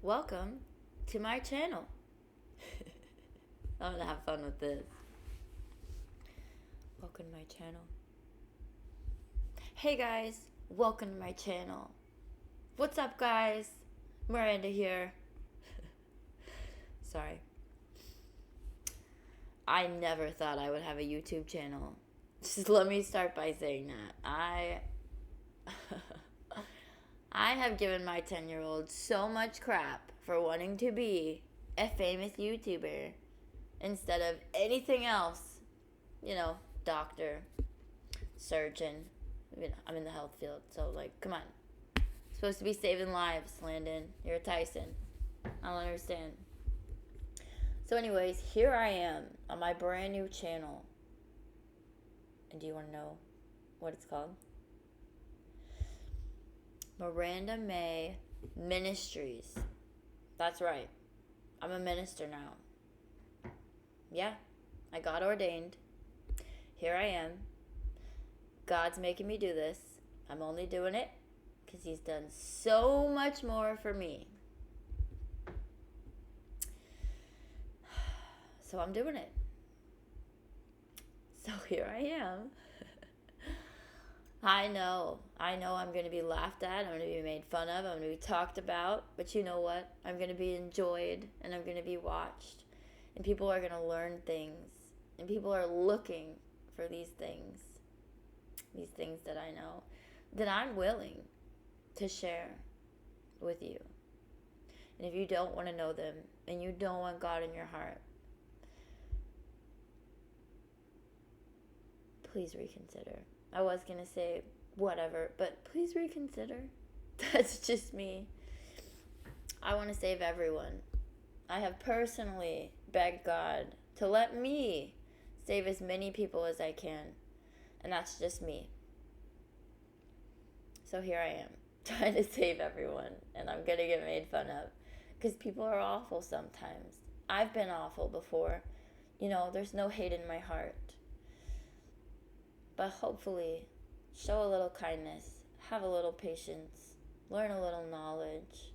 welcome to my channel. I'm gonna have fun with this. Welcome to my channel. Hey guys, welcome to my channel. What's up, guys? Miranda here. Sorry. I never thought I would have a YouTube channel. Just let me start by saying that. I have given my 10-year-old so much crap for wanting to be a famous YouTuber instead of anything else. Doctor, surgeon. I'm in the health field, so come on. Supposed to be saving lives, Landon. You're a Tyson. I don't understand. So anyways, here I am on my brand new channel. And do you want to know what it's called? Miranda May Ministries. That's right. I'm a minister now. Yeah, I got ordained. Here I am. God's making me do this. I'm only doing it because he's done so much more for me. So I'm doing it. So here I am. I know I'm going to be laughed at, I'm going to be made fun of, I'm going to be talked about, but you know what? I'm going to be enjoyed, and I'm going to be watched, and people are going to learn things, and people are looking for these things that I know, that I'm willing to share with you. And if you don't want to know them, and you don't want God in your heart, please reconsider. I was going to say whatever, but please reconsider. That's just me. I want to save everyone. I have personally begged God to let me save as many people as I can. And that's just me. So here I am, trying to save everyone. And I'm going to get made fun of. Because people are awful sometimes. I've been awful before. There's no hate in my heart. But hopefully, show a little kindness, have a little patience, learn a little knowledge.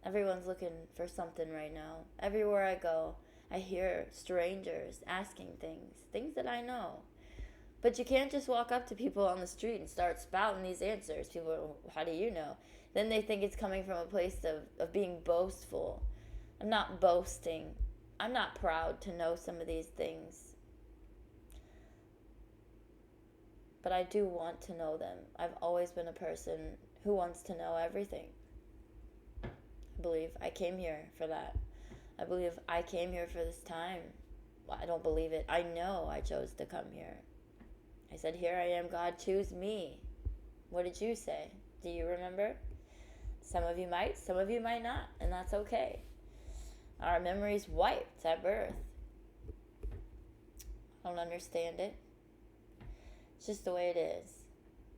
Everyone's looking for something right now. Everywhere I go, I hear strangers asking things that I know. But you can't just walk up to people on the street and start spouting these answers. People are, how do you know? Then they think it's coming from a place of being boastful. I'm not boasting. I'm not proud to know some of these things. But I do want to know them. I've always been a person who wants to know everything. I believe I came here for that. I believe I came here for this time. Well, I don't believe it. I know I chose to come here. I said, here I am, God, choose me. What did you say? Do you remember? Some of you might, some of you might not, and that's okay. Our memory's wiped at birth. I don't understand it. It's just the way it is.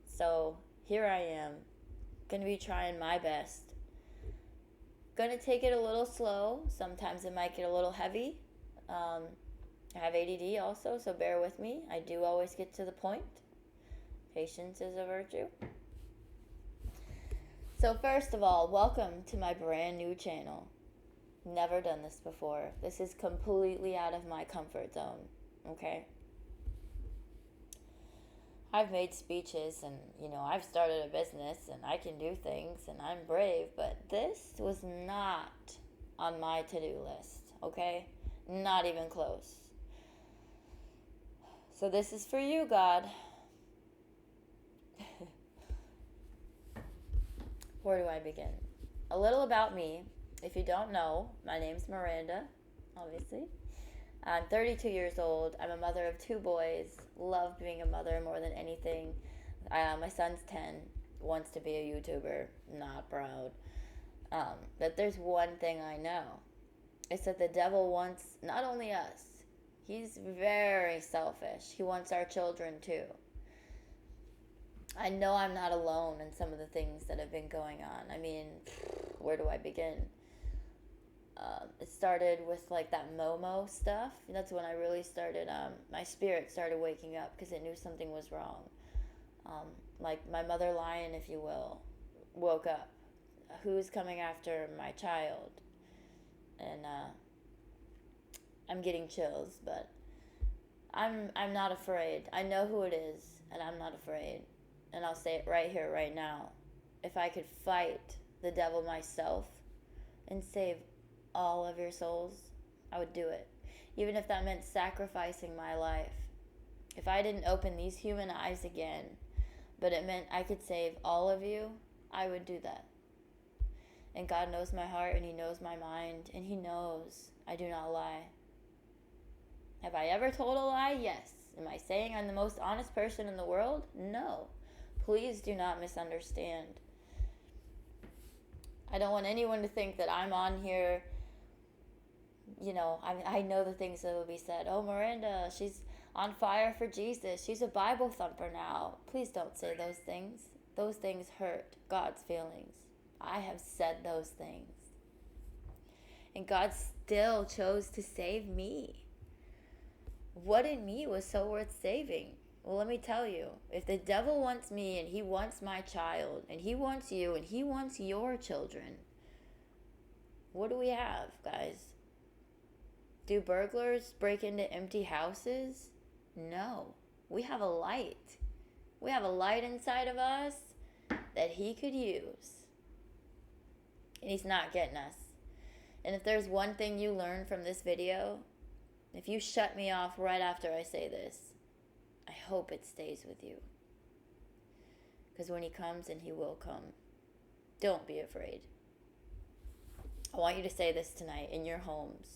So here I am, gonna be trying my best. Gonna take it a little slow. Sometimes it might get a little heavy. I have ADD also, so bear with me. I do always get to the point. Patience is a virtue. So first of all, welcome to my brand new channel. Never done this before. This is completely out of my comfort zone, okay? I've made speeches and, I've started a business and I can do things and I'm brave, but this was not on my to-do list, okay? Not even close. So this is for you, God. Where do I begin? A little about me. If you don't know, my name's Miranda, obviously. I'm 32 years old. I'm a mother of 2 boys. Love being a mother more than anything. My son's 10. Wants to be a YouTuber. Not proud. But there's one thing I know. It's that the devil wants not only us. He's very selfish. He wants our children too. I know I'm not alone in some of the things that have been going on. I mean, where do I begin? It started with that Momo stuff. That's when I really started, my spirit started waking up because it knew something was wrong. My mother lion, if you will, woke up. who's coming after my child. And I'm getting chills, but I'm not afraid. I know who it is, and I'm not afraid. And I'll say it right here, right now. If I could fight the devil myself and save all of your souls, I would do it. Even if that meant sacrificing my life. If I didn't open these human eyes again, but it meant I could save all of you, I would do that. And God knows my heart, and He knows my mind, and He knows I do not lie. Have I ever told a lie? Yes. Am I saying I'm the most honest person in the world? No. Please do not misunderstand. I don't want anyone to think that I'm on here, I know the things that will be said. Oh, Miranda, she's on fire for Jesus. She's a Bible thumper now. Please don't say those things. Those things hurt God's feelings. I have said those things. And God still chose to save me. What in me was so worth saving? Well, let me tell you, if the devil wants me, and he wants my child, and he wants you, and he wants your children, what do we have, guys? Do burglars break into empty houses? No. We have a light. We have a light inside of us that he could use. And he's not getting us. And if there's one thing you learn from this video, if you shut me off right after I say this, I hope it stays with you. Because when he comes, and he will come, don't be afraid. I want you to say this tonight in your homes.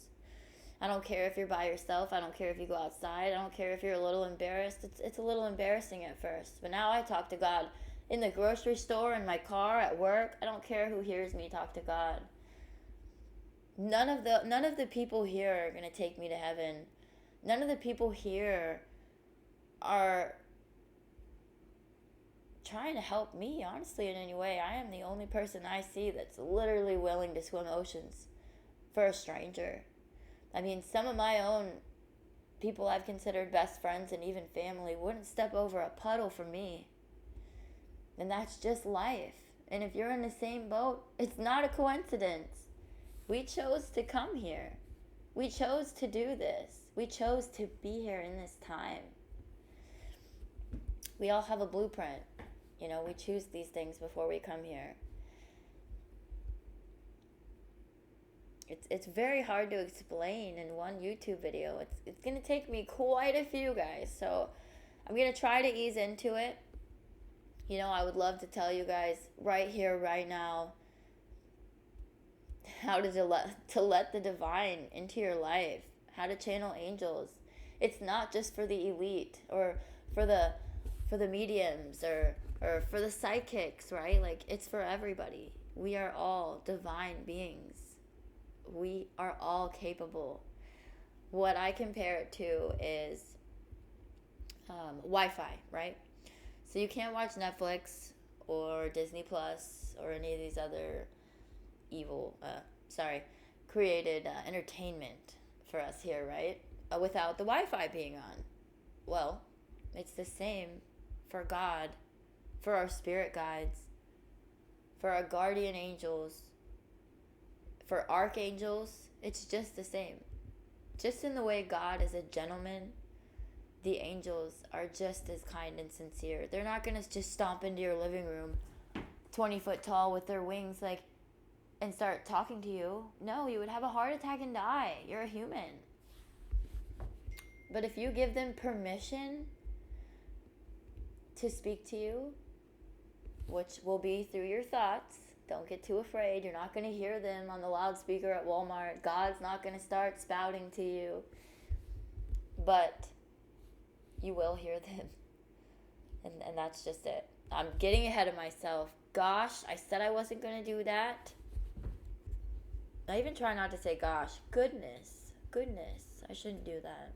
I don't care if you're by yourself. I don't care if you go outside. I don't care if you're a little embarrassed. It's a little embarrassing at first. But now I talk to God in the grocery store, in my car, at work. I don't care who hears me talk to God. None of the people here are going to take me to heaven. None of the people here are trying to help me, honestly, in any way. I am the only person I see that's literally willing to swim oceans for a stranger. I mean, some of my own people I've considered best friends and even family wouldn't step over a puddle for me. And that's just life. And if you're in the same boat, it's not a coincidence. We chose to come here. We chose to do this. We chose to be here in this time. We all have a blueprint. We choose these things before we come here. It's very hard to explain in one YouTube video. It's going to take me quite a few, guys. So I'm going to try to ease into it. I would love to tell you guys right here, right now, how to let the divine into your life, how to channel angels. It's not just for the elite or for the mediums or for the psychics, right? Like, it's for everybody. We are all divine beings. We are all capable. What I compare it to is Wi-Fi, right? So you can't watch Netflix or Disney Plus or any of these other created entertainment for us here, right? Without the Wi-Fi being on. Well, it's the same for God, for our spirit guides, for our guardian angels, for archangels. It's just the same. Just in the way God is a gentleman, the angels are just as kind and sincere. They're not going to just stomp into your living room 20 foot tall with their wings and start talking to you. No, you would have a heart attack and die. You're a human. But if you give them permission to speak to you, which will be through your thoughts, don't get too afraid. You're not going to hear them on the loudspeaker at Walmart. God's not going to start spouting to you. But you will hear them. And that's just it. I'm getting ahead of myself. Gosh, I said I wasn't going to do that. I even try not to say gosh. Goodness. I shouldn't do that.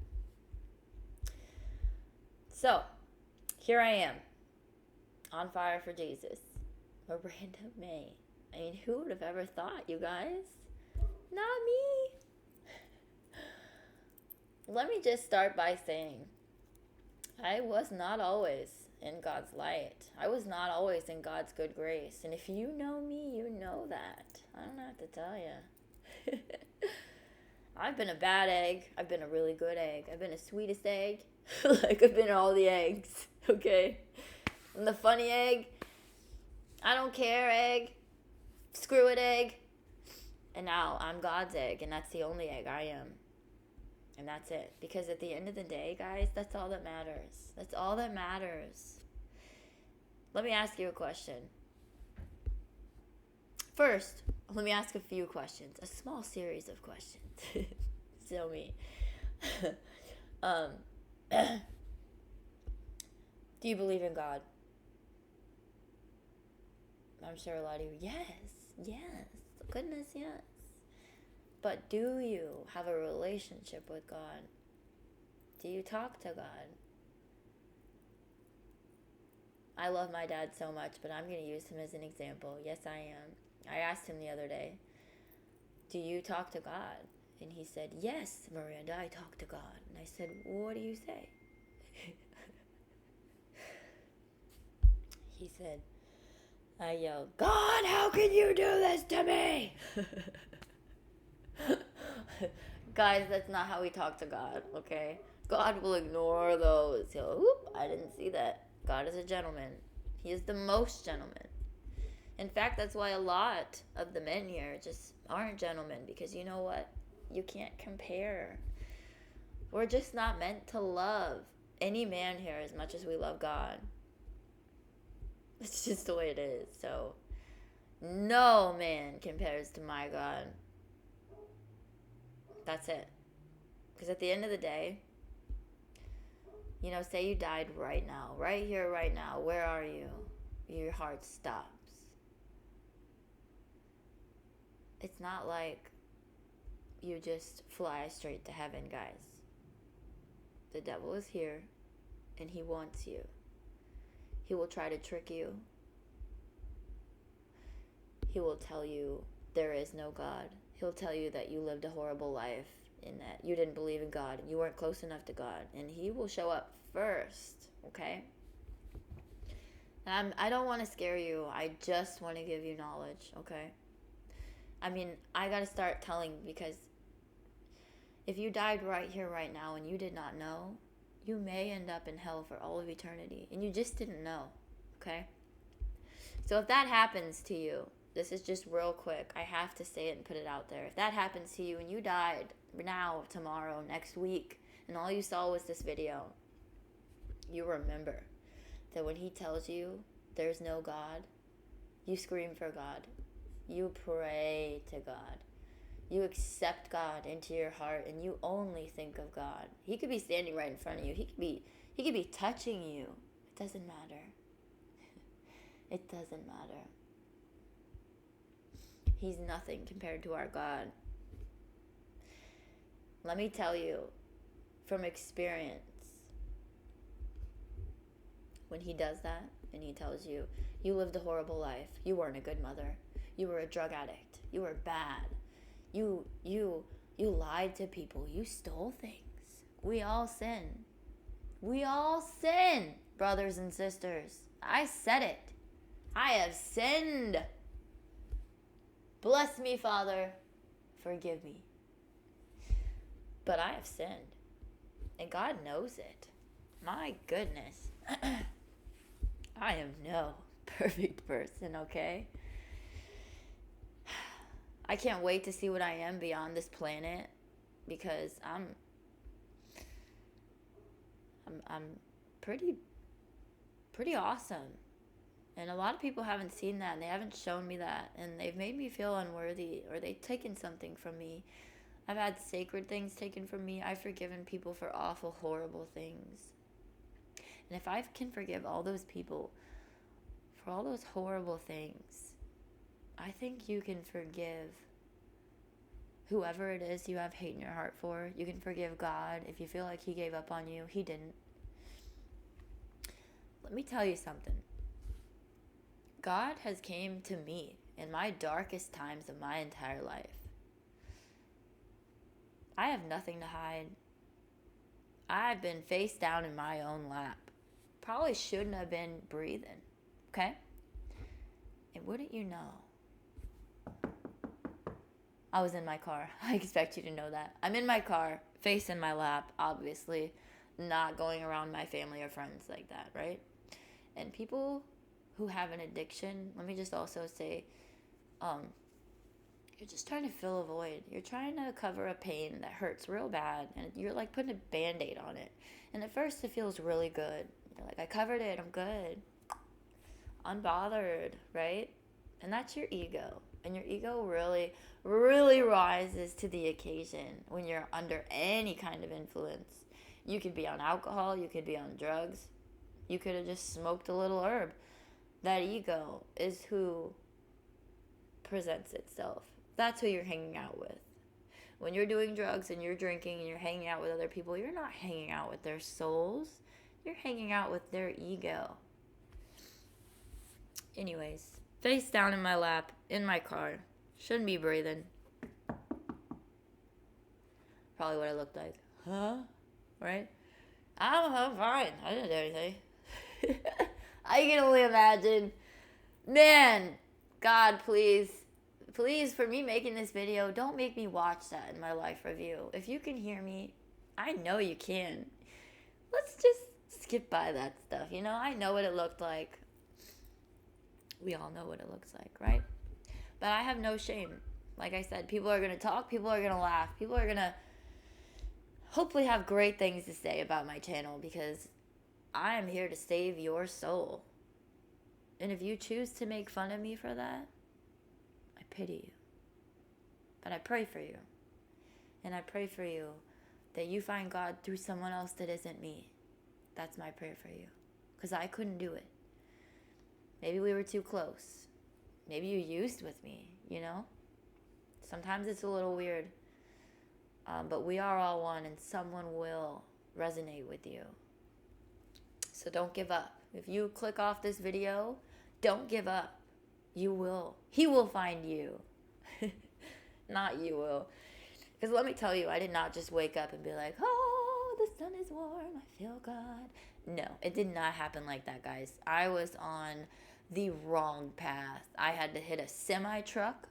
So, here I am. On fire for Jesus. Miranda May. I mean, who would have ever thought, you guys? Not me. Let me just start by saying, I was not always in God's light. I was not always in God's good grace. And if you know me, you know that. I don't have to tell you. I've been a bad egg. I've been a really good egg. I've been a sweetest egg. Like, I've been all the eggs, okay? I'm the funny egg. I don't care egg. Screw it egg. And now I'm God's egg, and that's the only egg I am. And that's it. Because at the end of the day, guys, that's all that matters. That's all that matters. Let me ask you a question. First, let me ask a few questions. A small series of questions. So me. Do you believe in God? I'm sure a lot of you, yes. Goodness, yes. But do you have a relationship with God? Do you talk to God? I love my dad so much, but I'm going to use him as an example. Yes, I am. I asked him the other day, do you talk to God? And he said, yes, Miranda, I talk to God. And I said, well, what do you say? He said, I yelled, God, how can you do this to me? Guys, that's not how we talk to God, okay? God will ignore those. He'll, whoop, I didn't see that. God is a gentleman. He is the most gentleman. In fact, that's why a lot of the men here just aren't gentlemen, because you know what? You can't compare. We're just not meant to love any man here as much as we love God. It's just the way it is. So, no man compares to my God. That's it. Because at the end of the day, you know, say you died right now, right here, right now. Where are you? Your heart stops. It's not like you just fly straight to heaven, guys. The devil is here, and he wants you. He will try to trick you. He will tell you there is no God. He'll tell you that you lived a horrible life and that you didn't believe in God and you weren't close enough to God. And he will show up first, okay? I don't want to scare you. I just want to give you knowledge, okay? I mean, I got to start telling, because if you died right here, right now, and you did not know, you may end up in hell for all of eternity. And you just didn't know, okay? So if that happens to you, this is just real quick. I have to say it and put it out there. If that happens to you and you died now, tomorrow, next week, and all you saw was this video, you remember that when he tells you there's no God, you scream for God. You pray to God. You accept God into your heart, and you only think of God. He could be standing right in front of you. He could be touching you. It doesn't matter. It doesn't matter. He's nothing compared to our God. Let me tell you from experience, when he does that and he tells you, you lived a horrible life, you weren't a good mother, you were a drug addict, you were bad, you lied to people, you stole things. We all sin. We all sin, brothers and sisters. I said it. I have sinned. Bless me, Father. Forgive me. But I have sinned. And God knows it. My goodness. I am no perfect person, okay? I can't wait to see what I am beyond this planet, because I'm pretty awesome. And a lot of people haven't seen that, and they haven't shown me that, and they've made me feel unworthy, or they've taken something from me. I've had sacred things taken from me. I've forgiven people for awful, horrible things. And if I can forgive all those people for all those horrible things, I think you can forgive whoever it is you have hate in your heart for. You can forgive God if you feel like he gave up on you. He didn't. Let me tell you something. God has came to me in my darkest times of my entire life. I have nothing to hide. I've been face down in my own lap. Probably shouldn't have been breathing, okay? And wouldn't you know, I was in my car. I expect you to know that. I'm in my car, face in my lap, obviously, not going around my family or friends like that, right? And people who have an addiction, let me just also say, you're just trying to fill a void. You're trying to cover a pain that hurts real bad, and you're like putting a band-aid on it. And at first, it feels really good. You're like, I covered it, I'm good. Unbothered, right? And that's your ego. And your ego really, really rises to the occasion when you're under any kind of influence. You could be on alcohol, you could be on drugs, you could have just smoked a little herb. That ego is who presents itself. That's who you're hanging out with. When you're doing drugs and you're drinking and you're hanging out with other people, you're not hanging out with their souls. You're hanging out with their ego. Anyways, face down in my lap, in my car. Shouldn't be breathing. Probably what I looked like. Huh? Right? I'm fine. I didn't do anything. I can only imagine. Man, God, please, for me making this video, don't make me watch that in my life review. If you can hear me, I know you can. Let's just skip by that stuff. I know what it looked like. We all know what it looks like, right? But I have no shame. Like I said, people are going to talk, people are going to laugh, people are going to hopefully have great things to say about my channel, because I am here to save your soul. And if you choose to make fun of me for that, I pity you. But I pray for you. And I pray for you that you find God through someone else that isn't me. That's my prayer for you. Because I couldn't do it. Maybe we were too close. Maybe you used with me, Sometimes it's a little weird. But we are all one, and someone will resonate with you. So don't give up. If you click off this video, don't give up. You will. He will find you. Not you will. Because let me tell you, I did not just wake up and be like, oh, the sun is warm, I feel God. No, it did not happen like that, guys. I was on the wrong path. I had to hit a semi-truck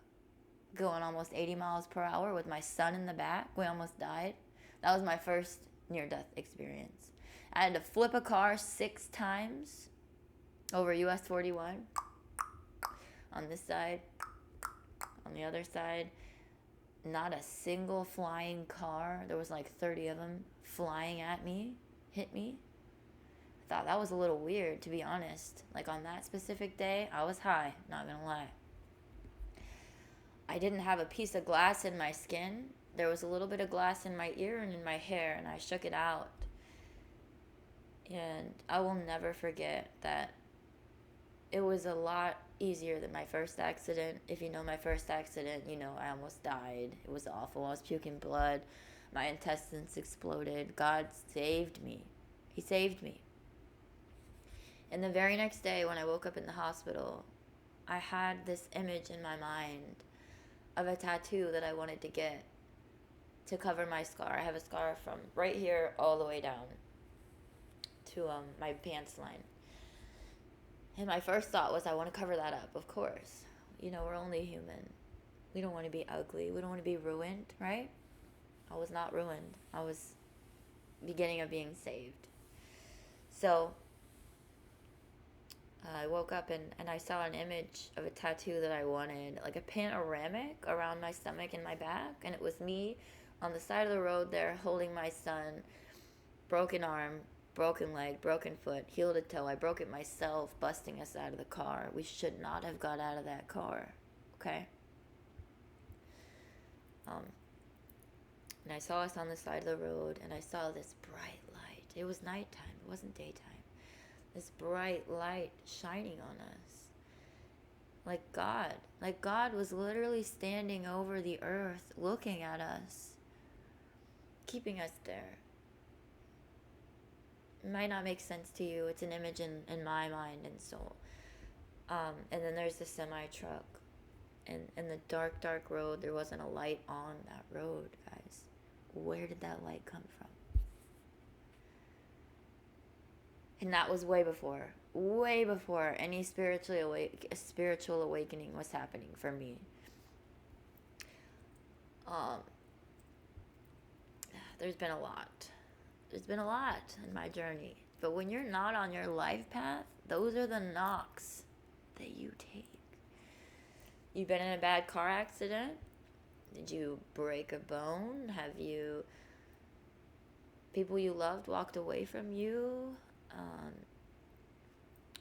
going almost 80 miles per hour with my son in the back. We almost died. That was my first near-death experience. I had to flip a car 6 times over US 41 on this side, on the other side. Not a single flying car. There was like 30 of them flying at me, hit me. I thought that was a little weird, to be honest. Like on that specific day, I was high, not gonna lie. I didn't have a piece of glass in my skin. There was a little bit of glass in my ear and in my hair, and I shook it out. And I will never forget that it was a lot easier than my first accident. If you know my first accident, I almost died. It was awful. I was puking blood. My intestines exploded. God saved me. He saved me. And the very next day when I woke up in the hospital, I had this image in my mind of a tattoo that I wanted to get to cover my scar. I have a scar from right here all the way down to my pants line. And my first thought was, I want to cover that up, of course. We're only human. We don't want to be ugly. We don't want to be ruined, right? I was not ruined. I was beginning of being saved. So I woke up and I saw an image of a tattoo that I wanted, like a panoramic around my stomach and my back. And it was me on the side of the road there holding my son, broken arm, broken leg, broken foot, heel to toe. I broke it myself, busting us out of the car. We should not have got out of that car, okay? And I saw us on the side of the road, and I saw this bright light. It was nighttime. It wasn't daytime. This bright light shining on us. Like God was literally standing over the earth, looking at us, keeping us there. It might not make sense to you. It's an image in my mind and soul. And then there's the semi-truck. And in the dark, dark road, there wasn't a light on that road, guys. Where did that light come from? And that was way before any spiritual awakening was happening for me. Um, there's been a lot. There's been a lot in my journey. But when you're not on your life path, those are the knocks that you take. You've been in a bad car accident? Did you break a bone? Have you, people you loved walked away from you?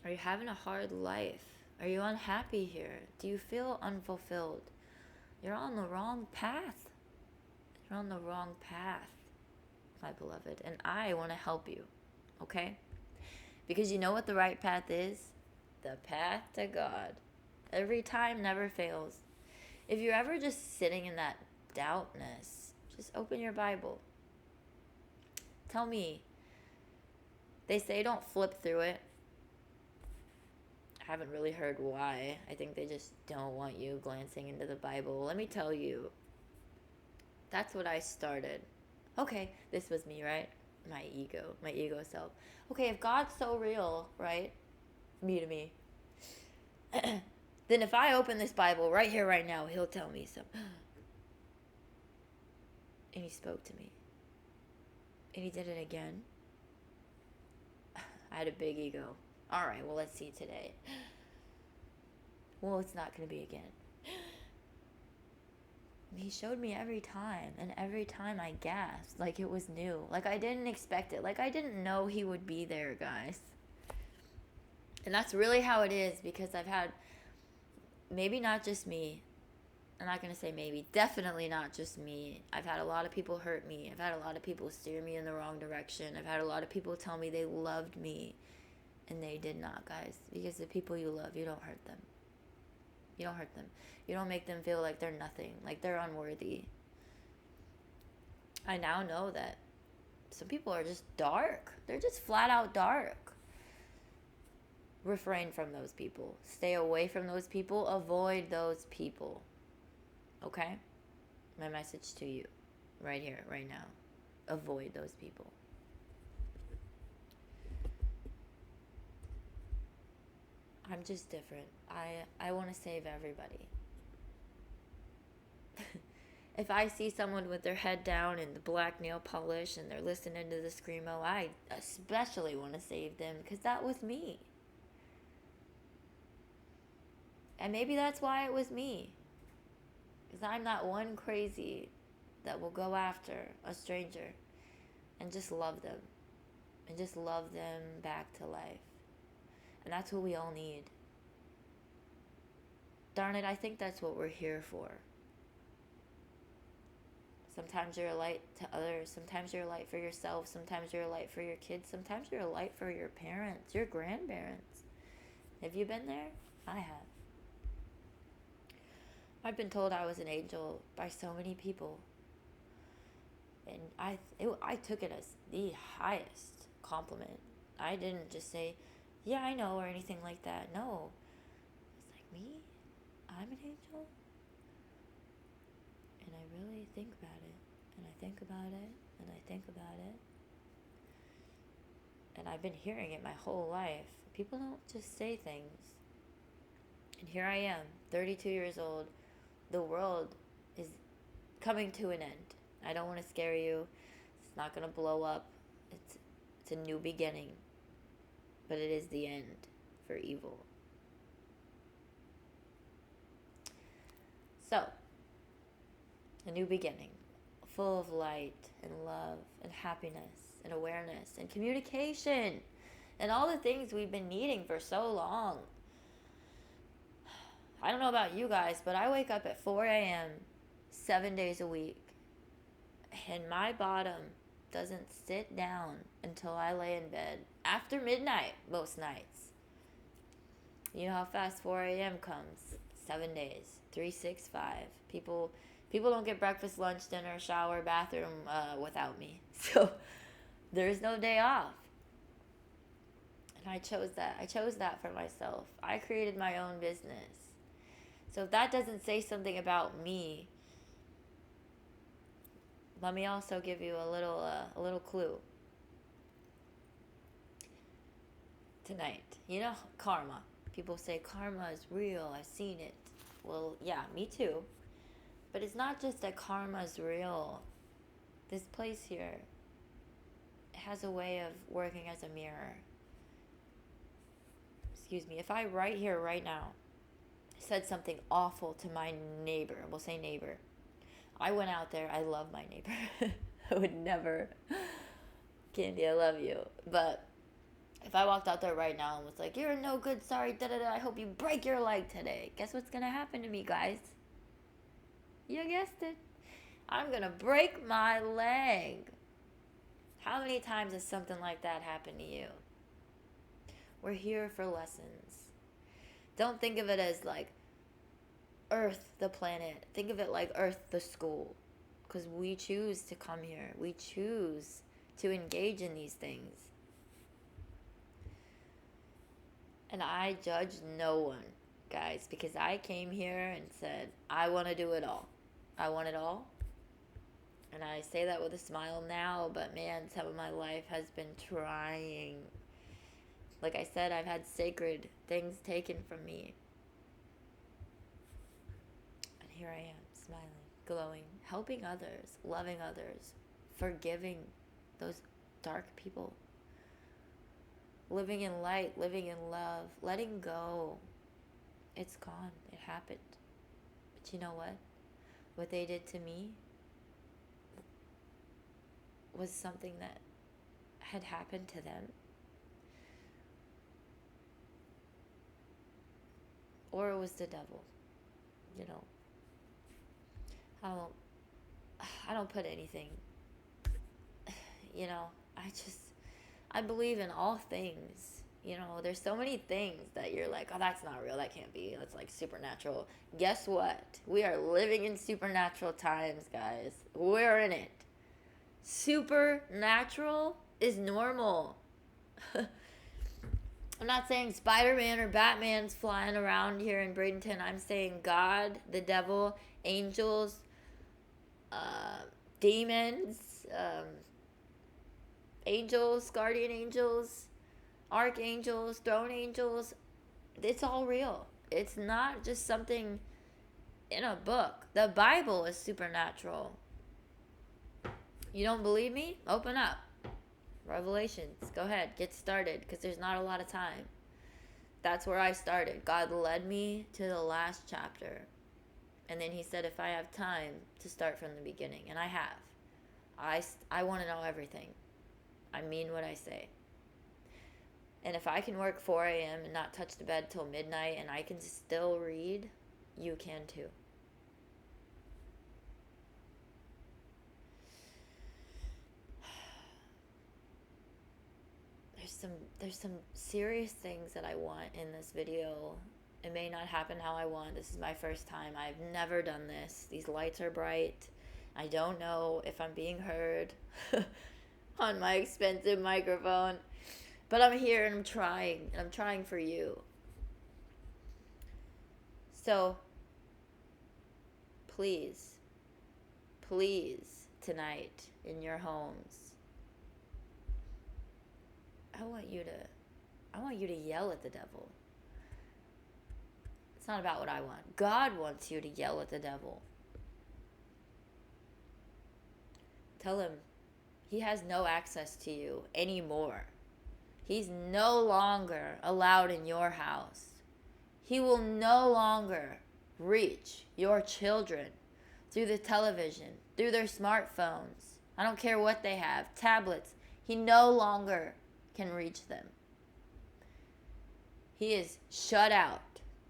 Are you having a hard life? Are you unhappy here? Do you feel unfulfilled? You're on the wrong path. You're on the wrong path, my beloved. And I want to help you, okay? Because you know what the right path is? The path to God. Every time never fails. If you're ever just sitting in that doubtness, just open your Bible. Tell me. They say don't flip through it. I haven't really heard why. I think they just don't want you glancing into the Bible. Let me tell you. That's what I started. Okay, this was me, right? My ego self. Okay, if God's so real, right? Me to me. Then if I open this Bible right here, right now, he'll tell me something. And he spoke to me. And he did it again. I had a big ego. All right, well, let's see today. Well, it's not going to be again. He showed me every time, and every time I gasped like it was new. Like I didn't expect it. Like I didn't know he would be there, guys. And that's really how it is, because I've had, maybe not just me, I'm not going to say maybe, definitely not just me. I've had a lot of people hurt me. I've had a lot of people steer me in the wrong direction. I've had a lot of people tell me they loved me, and they did not, guys. Because the people you love, you don't hurt them. You don't hurt them. You don't make them feel like they're nothing, like they're unworthy. I now know that some people are just dark. They're just flat out dark. Refrain from those people. Stay away from those people. Avoid those people. Okay? My message to you right here, right now. Avoid those people. I'm just different. I want to save everybody. If I see someone with their head down and the black nail polish and they're listening to the Screamo, I especially want to save them, because that was me. And maybe that's why it was me. Because I'm not one crazy that will go after a stranger and just love them. And just love them back to life. And that's what we all need. Darn it, I think that's what we're here for. Sometimes you're a light to others. Sometimes you're a light for yourself. Sometimes you're a light for your kids. Sometimes you're a light for your parents, your grandparents. Have you been there? I have. I've been told I was an angel by so many people. And I took it as the highest compliment. I didn't just say, yeah, I know, or anything like that. No. It's like, me? I'm an angel? And I really think about it. And I think about it. And I think about it. And I've been hearing it my whole life. People don't just say things. And here I am, 32 years old. The world is coming to an end. I don't want to scare you. It's not going to blow up. It's a new beginning. But it is the end for evil. So, a new beginning, full of light and love and happiness and awareness and communication and all the things we've been needing for so long. I don't know about you guys, but I wake up at 4 a.m. 7 days a week. And my bottom doesn't sit down until I lay in bed. After midnight, most nights. You know how fast 4 a.m. comes. 7 days. 365. People don't get breakfast, lunch, dinner, shower, bathroom without me. So there's no day off. And I chose that. I chose that for myself. I created my own business. So if that doesn't say something about me, let me also give you a little clue. Tonight, you know, karma. People say karma is real. I've seen it. Well, yeah, me too. But it's not just that karma's real. This place here has a way of working as a mirror. Excuse me, if I right here, right now, said something awful to my neighbor, we'll say neighbor. I went out there, I love my neighbor. I would never, Candy, I love you. But if I walked out there right now and was like, you're no good, sorry, I hope you break your leg today. Guess what's gonna happen to me, guys? You guessed it. I'm gonna break my leg. How many times has something like that happened to you? We're here for lessons. Don't think of it as like Earth, the planet. Think of it like Earth, the school. Because we choose to come here. We choose to engage in these things. And I judge no one, guys, because I came here and said, I want to do it all. I want it all. And I say that with a smile now, but man, some of my life has been trying. Like I said, I've had sacred things taken from me. And here I am, smiling, glowing, helping others, loving others, forgiving those dark people. Living in light, living in love, letting go. It's gone. It happened. But you know what? What they did to me was something that had happened to them. Or it was the devil. You know. I don't put anything. You know, I believe in all things. You know, there's so many things that you're like, oh, that's not real. That can't be. That's like supernatural. Guess what? We are living in supernatural times, guys. We're in it. Supernatural is normal. I'm not saying Spider-Man or Batman's flying around here in Bradenton. I'm saying God, the devil, angels, demons, angels, guardian angels, archangels, throne angels. It's all real. It's not just something in a book. The Bible is supernatural. You don't believe me? Open up. Revelations. Go ahead. Get started, because there's not a lot of time. That's where I started. God led me to the last chapter. And then he said if I have time to start from the beginning. And I have. I want to know everything. I mean what I say. And if I can work 4 a.m. and not touch the bed till midnight and I can still read, you can too. There's some serious things that I want in this video. It may not happen how I want. This is my first time. I've never done this. These lights are bright. I don't know if I'm being heard on my expensive microphone. But I'm here and I'm trying. And I'm trying for you. So, please, tonight in your homes, I want you to yell at the devil. It's not about what I want. God wants you to yell at the devil. Tell him he has no access to you anymore. He's no longer allowed in your house. He will no longer reach your children through the television, through their smartphones. I don't care what they have, tablets. He no longer can reach them. He is shut out.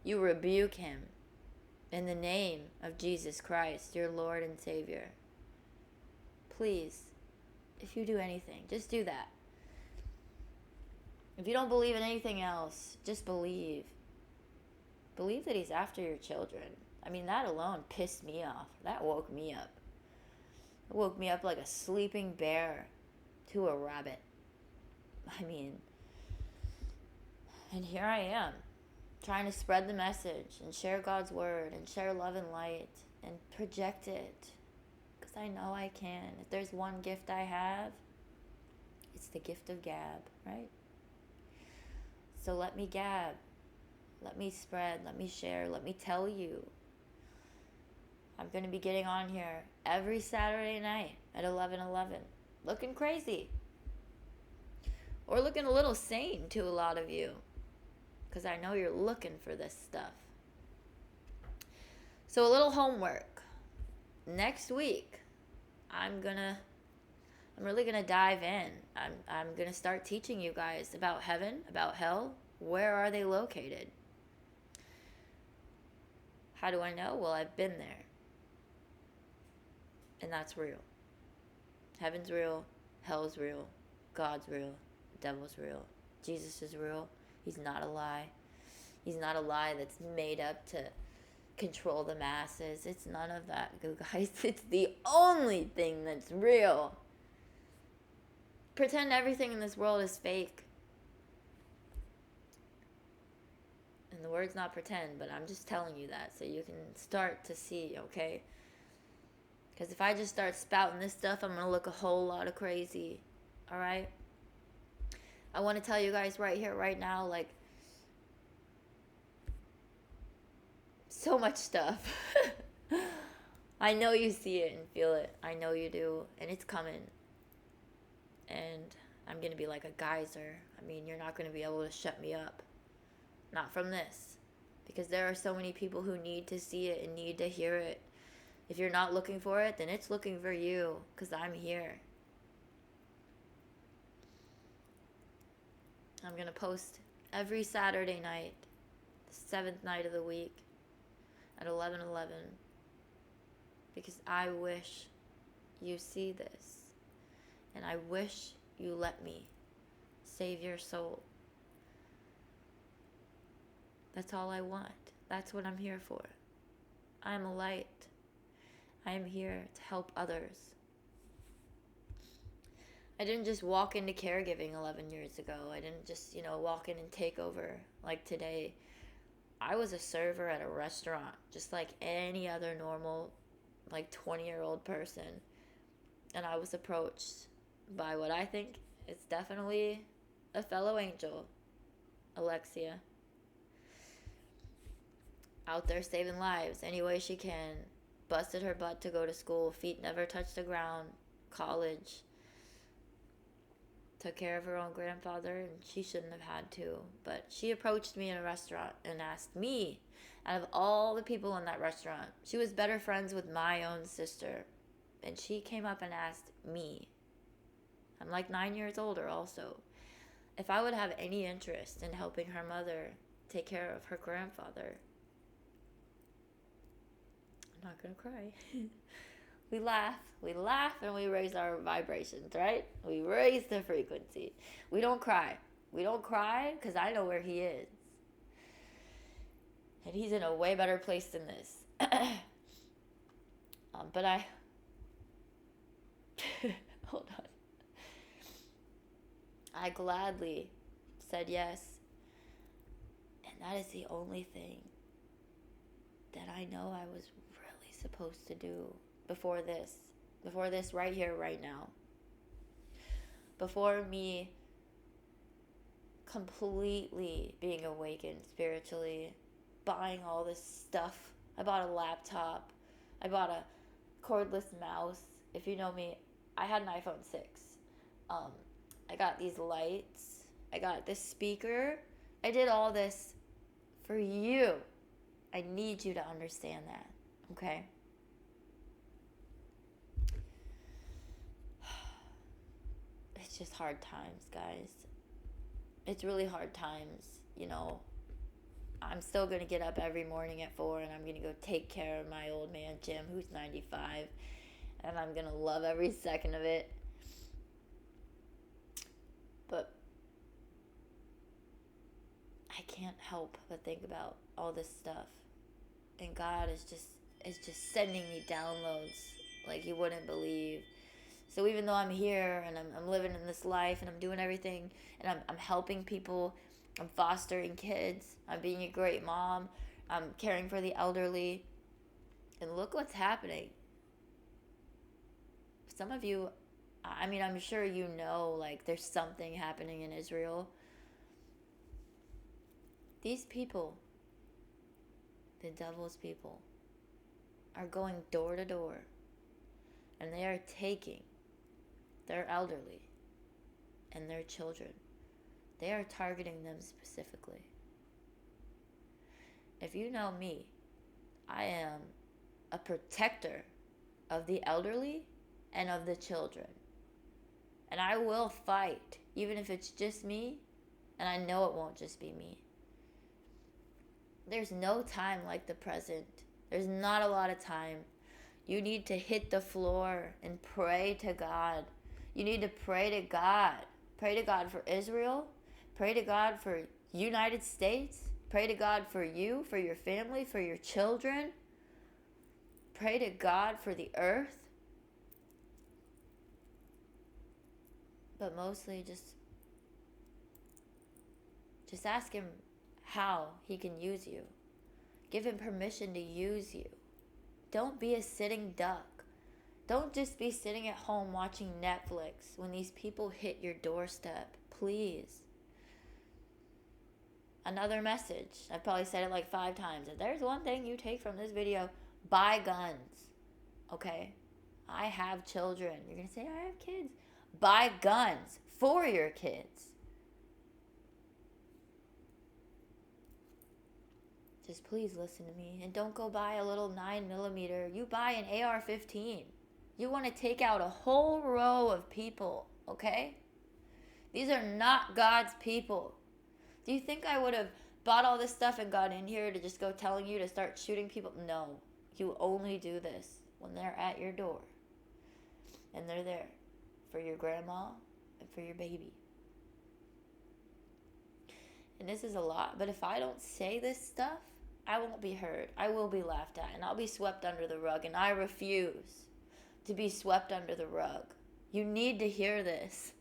You rebuke him in the name of Jesus Christ, your Lord and Savior. Please, if you do anything, just do that. If you don't believe in anything else, just believe. Believe that he's after your children. I mean, that alone pissed me off. That woke me up. It woke me up like a sleeping bear to a rabbit. I mean, and here I am, trying to spread the message and share God's word and share love and light and project it, because I know I can. If there's one gift I have, it's the gift of gab, right? So let me gab, let me spread, let me share, let me tell you. I'm going to be getting on here every Saturday night at 11:11, looking crazy. Or looking a little sane to a lot of you. Because I know you're looking for this stuff. So a little homework. Next week, I'm really gonna dive in. I'm gonna start teaching you guys about heaven, about hell. Where are they located? How do I know? Well, I've been there. And that's real. Heaven's real. Hell's real. God's real. The devil's real. Jesus is real. He's not a lie. He's not a lie that's made up to control the masses. It's none of that, you guys. It's the only thing that's real. Pretend everything in this world is fake. And the word's not pretend, but I'm just telling you that so you can start to see, okay? Because if I just start spouting this stuff, I'm going to look a whole lot of crazy. Alright? I want to tell you guys right here, right now, like, so much stuff. I know you see it and feel it. I know you do. And it's coming. And I'm going to be like a geyser. I mean, you're not going to be able to shut me up. Not from this. Because there are so many people who need to see it and need to hear it. If you're not looking for it, then it's looking for you. Because I'm here. I'm going to post every Saturday night. The 7th night of the week. At 11:11. Because I wish you see this. And I wish you let me save your soul. That's all I want. That's what I'm here for. I am a light. I am here to help others. I didn't just walk into caregiving 11 years ago. I didn't just, walk in and take over like today. I was a server at a restaurant, just like any other normal, 20-year-old person. And I was approached by what I think is definitely a fellow angel, Alexia. Out there saving lives any way she can. Busted her butt to go to school. Feet never touched the ground. College. Took care of her own grandfather, and she shouldn't have had to. But she approached me in a restaurant and asked me, out of all the people in that restaurant, she was better friends with my own sister. And she came up and asked me, I'm 9 years older also, if I would have any interest in helping her mother take care of her grandfather. I'm not going to cry. We laugh, and we raise our vibrations, right? We raise the frequency. We don't cry. We don't cry because I know where he is. And he's in a way better place than this. But I... Hold on. I gladly said yes. And that is the only thing that I know I was really supposed to do before this right here, right now. Before me completely being awakened spiritually, buying all this stuff. I bought a laptop. I bought a cordless mouse. If you know me, I had an iPhone 6. I got these lights. I got this speaker. I did all this for you. I need you to understand that, okay? It's just hard times, guys. It's really hard times, I'm still going to get up every morning at 4 and I'm going to go take care of my old man Jim, who's 95. And I'm going to love every second of it. But I can't help but think about all this stuff. And God is just sending me downloads like you wouldn't believe. So even though I'm here and I'm living in this life and I'm doing everything and I'm helping people, I'm fostering kids, I'm being a great mom, I'm caring for the elderly, and look what's happening. Some of you, I'm sure you know, there's something happening in Israel. These people, the devil's people, are going door to door and they are taking their elderly and their children. They are targeting them specifically. If you know me, I am a protector of the elderly and of the children. And I will fight, even if it's just me, and I know it won't just be me. There's no time like the present. There's not a lot of time. You need to hit the floor and pray to God. You need to pray to God. Pray to God for Israel. Pray to God for United States. Pray to God for you, for your family, for your children. Pray to God for the earth. But mostly just ask him how he can use you. Give him permission to use you. Don't be a sitting duck. Don't just be sitting at home watching Netflix when these people hit your doorstep. Please. Another message. I've probably said it like 5 times. If there's one thing you take from this video, buy guns. Okay? I have children. You're going to say, I have kids. Buy guns for your kids. Just please listen to me. And don't go buy a little 9mm. You buy an AR-15. You want to take out a whole row of people. Okay? These are not God's people. Do you think I would have bought all this stuff and got in here to just go telling you to start shooting people? No. You only do this when they're at your door. And they're there for your grandma and for your baby. And this is a lot, but if I don't say this stuff, I won't be heard. I will be laughed at, and I'll be swept under the rug, and I refuse to be swept under the rug. You need to hear this.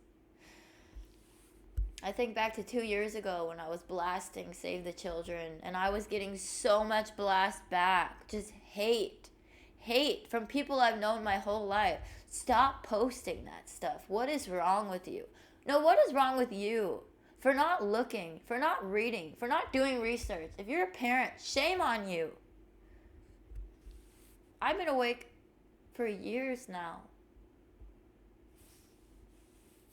I think back to 2 years ago when I was blasting Save the Children, and I was getting so much blast back. Just hate from people I've known my whole life. Stop posting that stuff. What is wrong with you? No, what is wrong with you? For not looking, for not reading, for not doing research. If you're a parent, shame on you. I've been awake for years now.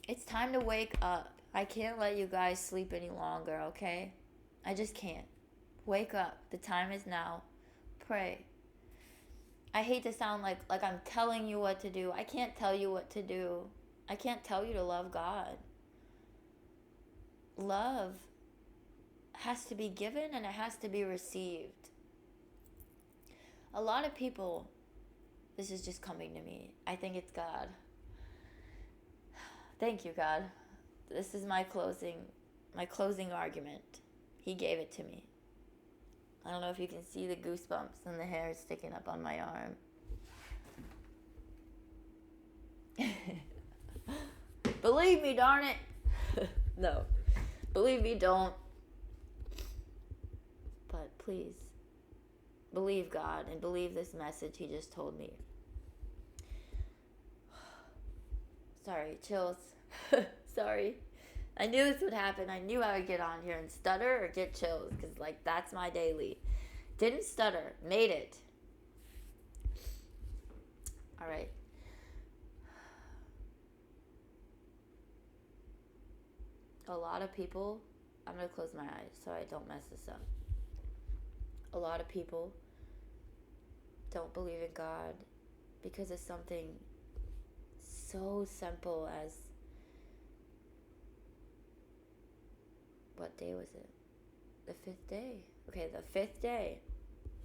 It's time to wake up. I can't let you guys sleep any longer, okay? I just can't. Wake up. The time is now. Pray. I hate to sound like I'm telling you what to do. I can't tell you what to do. I can't tell you to love God. Love has to be given and it has to be received. A lot of people, this is just coming to me. I think it's God. Thank you, God. This is my closing argument. He gave it to me. I don't know if you can see the goosebumps and the hair sticking up on my arm. Believe me, darn it. No. Believe me, don't. But please, believe God and believe this message he just told me. Sorry, chills. Sorry. I knew this would happen. I knew I would get on here and stutter or get chills because, that's my daily. Didn't stutter. Made it. All right. A lot of people, I'm going to close my eyes so I don't mess this up. A lot of people don't believe in God because of something so simple as, what day was it? The 5th day. Okay, the 5th day.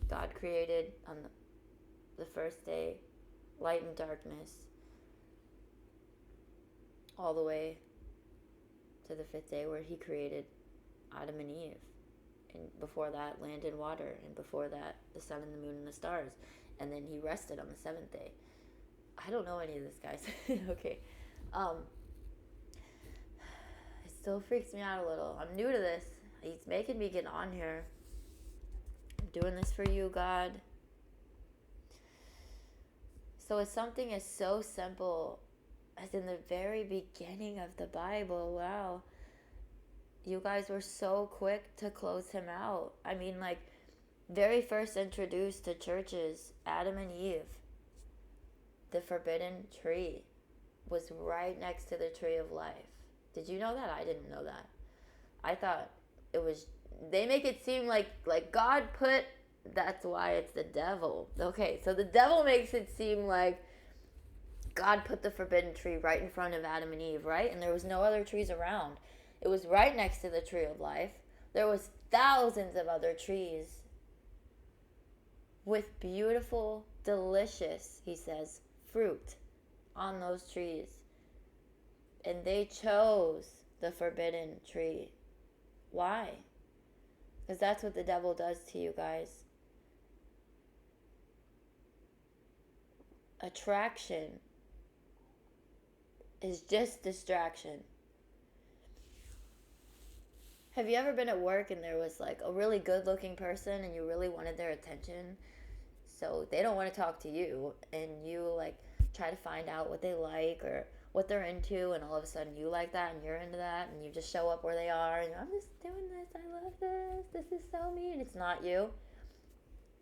God created on the first day light and darkness all the way to the 5th day where he created Adam and Eve. And before that, land and water. And before that, the sun and the moon and the stars. And then he rested on the 7th day. I don't know any of this, guys. Okay. It still freaks me out a little. I'm new to this. He's making me get on here. I'm doing this for you, God. So it's something as so simple as in the very beginning of the Bible. Wow. You guys were so quick to close him out. I mean, very first introduced to churches, Adam and Eve, the forbidden tree was right next to the tree of life. Did you know that? I didn't know that. I thought it was, they make it seem like God put, that's why it's the devil. Okay, so the devil makes it seem like God put the forbidden tree right in front of Adam and Eve, right? And there was no other trees around. It was right next to the tree of life. There was thousands of other trees with beautiful, delicious, he says, fruit on those trees. And they chose the forbidden tree. Why? Because that's what the devil does to you guys. Attraction is just distraction. Have you ever been at work and there was like a really good looking person and you really wanted their attention? So they don't want to talk to you, and you like try to find out what they like or what they're into, and all of a sudden you like that and you're into that, and you just show up where they are and I'm just doing this, I love this is so me, and it's not you.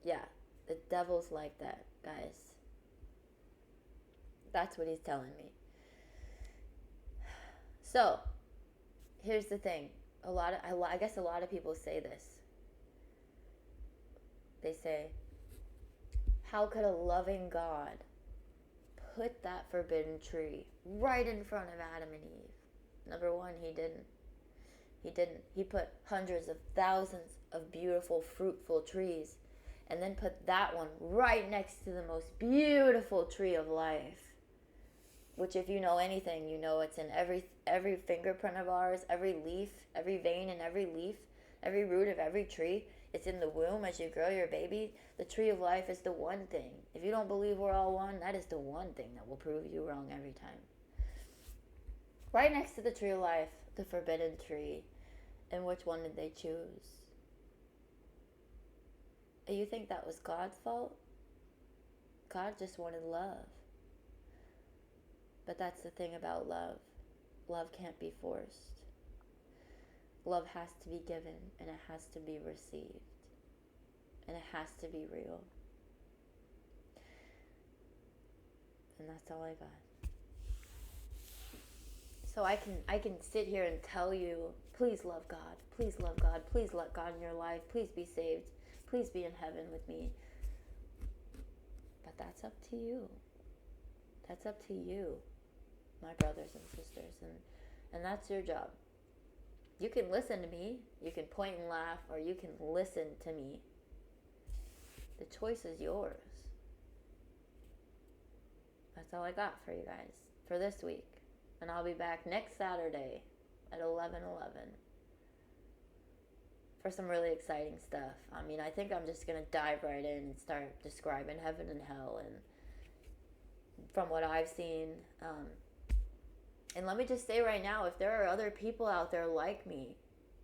Yeah, the devil's like that, guys. That's what he's telling me. So here's the thing, I guess a lot of people say this. They say, how could a loving God put that forbidden tree right in front of Adam and Eve? Number one, he didn't. He put hundreds of thousands of beautiful, fruitful trees, and then put that one right next to the most beautiful tree of life. Which, if you know anything, you know it's in every fingerprint of ours, every leaf, every vein in every leaf, every root of every tree. It's in the womb as you grow your baby. The tree of life is the one thing. If you don't believe we're all one, that is the one thing that will prove you wrong every time. Right next to the tree of life, the forbidden tree. And which one did they choose? And you think that was God's fault? God just wanted love. But that's the thing about love. Love can't be forced. Love has to be given, and it has to be received. And it has to be real. And that's all I got. So I can sit here and tell you, please love God. Please love God. Please let God in your life. Please be saved. Please be in heaven with me. But that's up to you. That's up to you, my brothers and sisters. And that's your job. You can listen to me, you can point and laugh, or you can listen to me. The choice is yours. That's all I got for you guys for this week. And I'll be back next Saturday at 11:11 for some really exciting stuff. I mean, I think I'm just going to dive right in and start describing heaven and hell, and from what I've seen. And let me just say right now, if there are other people out there like me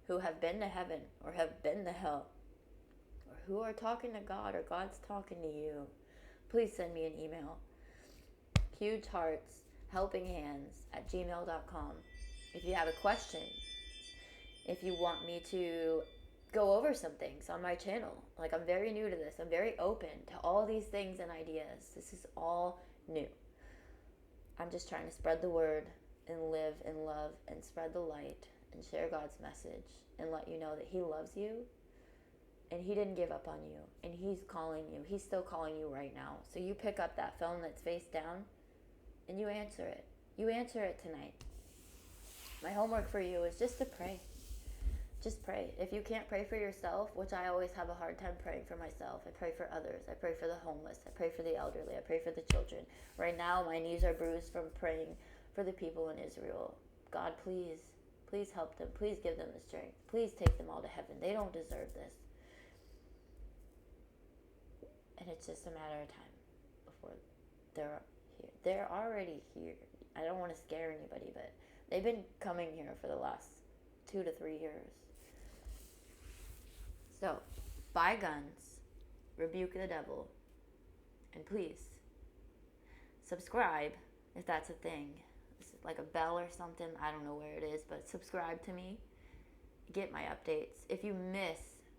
who have been to heaven or have been to hell, or who are talking to God or God's talking to you, please send me an email. Huge hearts, helping hands at gmail.com. If you have a question, if you want me to go over some things on my channel. Like, I'm very new to this. I'm very open to all these things and ideas. This is all new. I'm just trying to spread the word and live and love and spread the light and share God's message and let you know that he loves you and he didn't give up on you, and he's calling you. He's still calling you right now. So you pick up that phone that's face down and you answer it. You answer it tonight. My homework for you is just to pray. Just pray. If you can't pray for yourself, which I always have a hard time praying for myself, I pray for others. I pray for the homeless. I pray for the elderly. I pray for the children. Right now, my knees are bruised from praying for the people in Israel. God, please, please help them. Please give them the strength. Please take them all to heaven. They don't deserve this. And it's just a matter of time before they're here. They're already here. I don't want to scare anybody, but they've been coming here for the last 2 to 3 years. So, buy guns, rebuke the devil, and please subscribe if that's a thing. It's like a bell or something. I don't know where it is, but subscribe to me. Get my updates. If you miss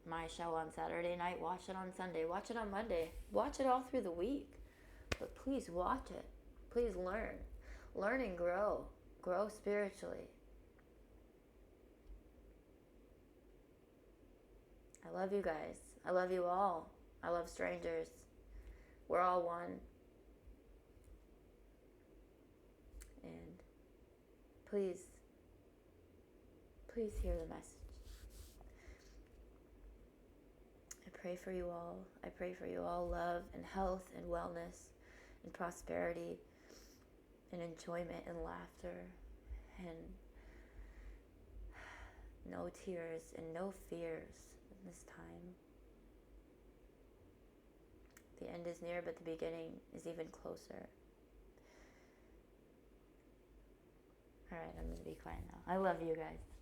my show on Saturday night, watch it on Sunday, watch it on Monday, watch it all through the week. But please watch it. Please learn. Learn and grow. Grow spiritually. I love you guys. I love you all. I love strangers. We're all one. And please hear the message. I pray for you all. I pray for you all love and health and wellness and prosperity and enjoyment and laughter and no tears and no fears in this time. The end is near, but the beginning is even closer. All right, I'm going to be quiet now. I love you guys.